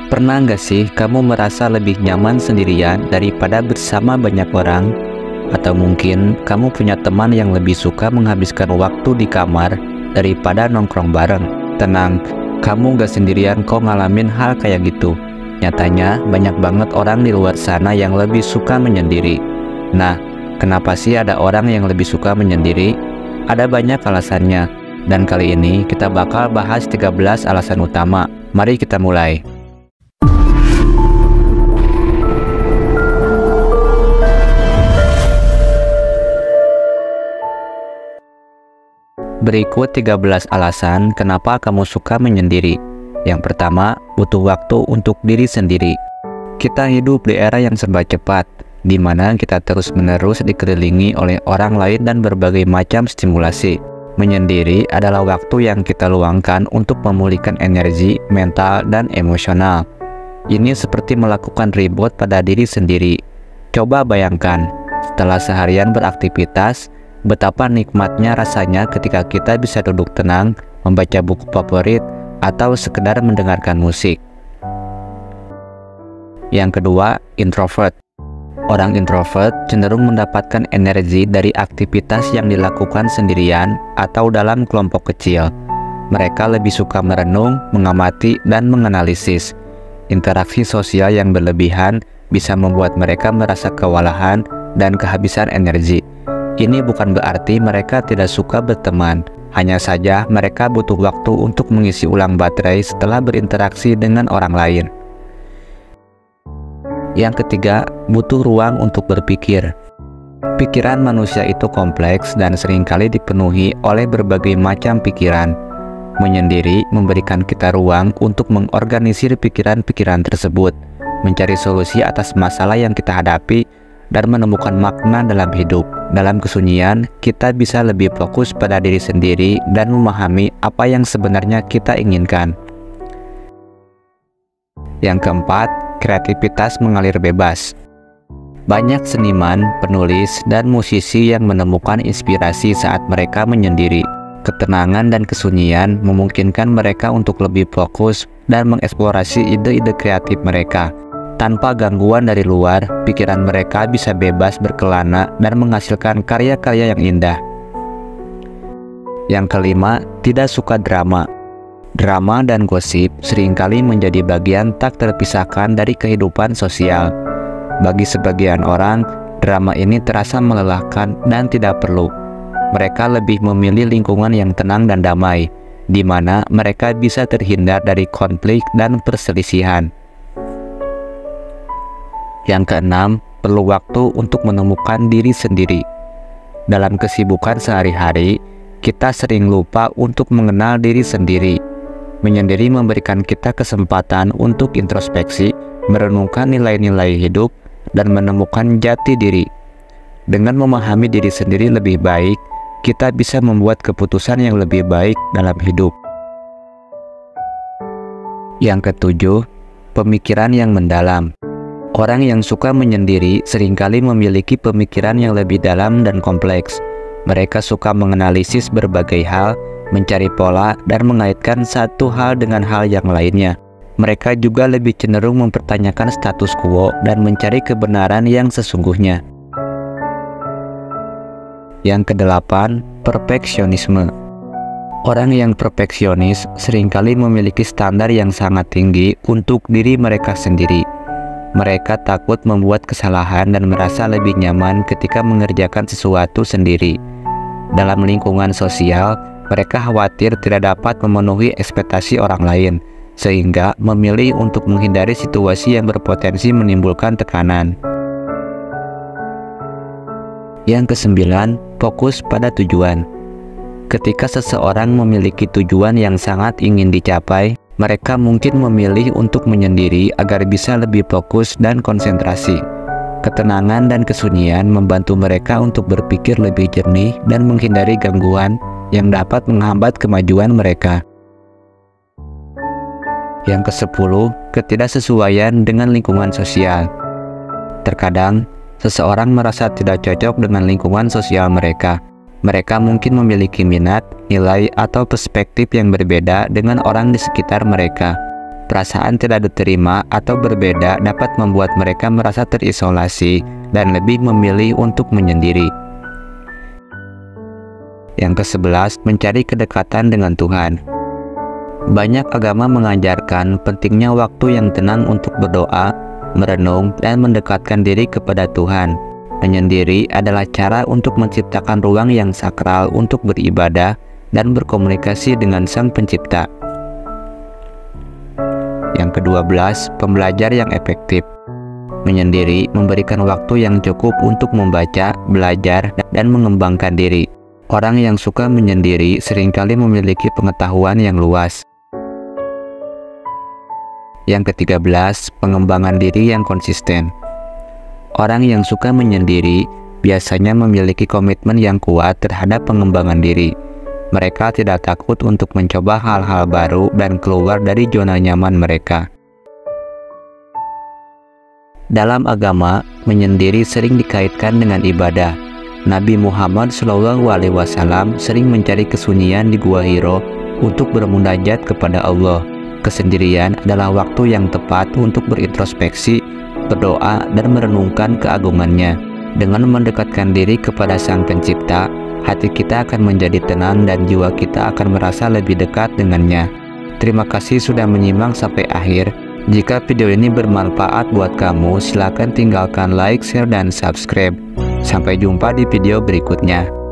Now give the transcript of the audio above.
Pernah nggak sih kamu merasa lebih nyaman sendirian daripada bersama banyak orang? Atau mungkin kamu punya teman yang lebih suka menghabiskan waktu di kamar daripada nongkrong bareng? Tenang, kamu nggak sendirian kok ngalamin hal kayak gitu. Nyatanya banyak banget orang di luar sana yang lebih suka menyendiri. Nah, kenapa sih ada orang yang lebih suka menyendiri? Ada banyak alasannya. Dan kali ini kita bakal bahas 13 alasan utama. Mari kita mulai. Berikut 13 alasan kenapa kamu suka menyendiri. Yang pertama, butuh waktu untuk diri sendiri. Kita hidup di era yang serba cepat, di mana kita terus-menerus dikelilingi oleh orang lain dan berbagai macam stimulasi. Menyendiri adalah waktu yang kita luangkan untuk memulihkan energi, mental, dan emosional. Ini seperti melakukan reboot pada diri sendiri. Coba bayangkan, setelah seharian beraktivitas, betapa nikmatnya rasanya ketika kita bisa duduk tenang, membaca buku favorit, atau sekedar mendengarkan musik. Yang kedua, introvert. Orang introvert cenderung mendapatkan energi dari aktivitas yang dilakukan sendirian atau dalam kelompok kecil. Mereka lebih suka merenung, mengamati, dan menganalisis. Interaksi sosial yang berlebihan bisa membuat mereka merasa kewalahan dan kehabisan energi. Ini bukan berarti mereka tidak suka berteman, hanya saja mereka butuh waktu untuk mengisi ulang baterai setelah berinteraksi dengan orang lain. Yang ketiga, butuh ruang untuk berpikir. Pikiran manusia itu kompleks dan seringkali dipenuhi oleh berbagai macam pikiran. Menyendiri memberikan kita ruang untuk mengorganisir pikiran-pikiran tersebut, mencari solusi atas masalah yang kita hadapi, dan menemukan makna dalam hidup. Dalam kesunyian, kita bisa lebih fokus pada diri sendiri dan memahami apa yang sebenarnya kita inginkan. Yang keempat, kreativitas mengalir bebas. Banyak seniman, penulis, dan musisi yang menemukan inspirasi saat mereka menyendiri. Ketenangan dan kesunyian memungkinkan mereka untuk lebih fokus dan mengeksplorasi ide-ide kreatif mereka. Tanpa gangguan dari luar, pikiran mereka bisa bebas berkelana dan menghasilkan karya-karya yang indah. Yang kelima, tidak suka drama. Drama dan gosip seringkali menjadi bagian tak terpisahkan dari kehidupan sosial. Bagi sebagian orang, drama ini terasa melelahkan dan tidak perlu. Mereka lebih memilih lingkungan yang tenang dan damai, di mana mereka bisa terhindar dari konflik dan perselisihan. Yang keenam, perlu waktu untuk menemukan diri sendiri. Dalam kesibukan sehari-hari, kita sering lupa untuk mengenal diri sendiri. Menyendiri memberikan kita kesempatan untuk introspeksi, merenungkan nilai-nilai hidup, dan menemukan jati diri. Dengan memahami diri sendiri lebih baik, kita bisa membuat keputusan yang lebih baik dalam hidup. Yang ketujuh, pemikiran yang mendalam. Orang yang suka menyendiri seringkali memiliki pemikiran yang lebih dalam dan kompleks. Mereka suka menganalisis berbagai hal, mencari pola, dan mengaitkan satu hal dengan hal yang lainnya. Mereka juga lebih cenderung mempertanyakan status quo dan mencari kebenaran yang sesungguhnya. Yang kedelapan, perfeksionisme. Orang yang perfeksionis seringkali memiliki standar yang sangat tinggi untuk diri mereka sendiri. Mereka takut membuat kesalahan dan merasa lebih nyaman ketika mengerjakan sesuatu sendiri. Dalam lingkungan sosial, mereka khawatir tidak dapat memenuhi ekspektasi orang lain, sehingga memilih untuk menghindari situasi yang berpotensi menimbulkan tekanan. Yang kesembilan, fokus pada tujuan. Ketika seseorang memiliki tujuan yang sangat ingin dicapai, mereka mungkin memilih untuk menyendiri agar bisa lebih fokus dan konsentrasi. Ketenangan dan kesunyian membantu mereka untuk berpikir lebih jernih dan menghindari gangguan yang dapat menghambat kemajuan mereka. Yang ke-10, ketidaksesuaian dengan lingkungan sosial. Terkadang, seseorang merasa tidak cocok dengan lingkungan sosial mereka. Mereka mungkin memiliki minat, nilai, atau perspektif yang berbeda dengan orang di sekitar mereka. Perasaan tidak diterima atau berbeda dapat membuat mereka merasa terisolasi dan lebih memilih untuk menyendiri. Yang ke-11, mencari kedekatan dengan Tuhan. Banyak agama mengajarkan pentingnya waktu yang tenang untuk berdoa, merenung, dan mendekatkan diri kepada Tuhan. Menyendiri adalah cara untuk menciptakan ruang yang sakral untuk beribadah dan berkomunikasi dengan Sang Pencipta. Yang ke-12, pembelajar yang efektif. Menyendiri memberikan waktu yang cukup untuk membaca, belajar, dan mengembangkan diri. Orang yang suka menyendiri seringkali memiliki pengetahuan yang luas. Yang ke-13, pengembangan diri yang konsisten. Orang yang suka menyendiri biasanya memiliki komitmen yang kuat terhadap pengembangan diri. Mereka tidak takut untuk mencoba hal-hal baru dan keluar dari zona nyaman mereka. Dalam agama, menyendiri sering dikaitkan dengan ibadah. Nabi Muhammad SAW sering mencari kesunyian di Gua Hiro untuk bermunajat kepada Allah. Kesendirian adalah waktu yang tepat untuk berintrospeksi, berdoa, dan merenungkan keagungannya. Dengan mendekatkan diri kepada Sang Pencipta, hati kita akan menjadi tenang dan jiwa kita akan merasa lebih dekat dengannya. Terima kasih sudah menyimak sampai akhir. Jika video ini bermanfaat buat kamu, silakan tinggalkan like, share, dan subscribe. Sampai jumpa di video berikutnya.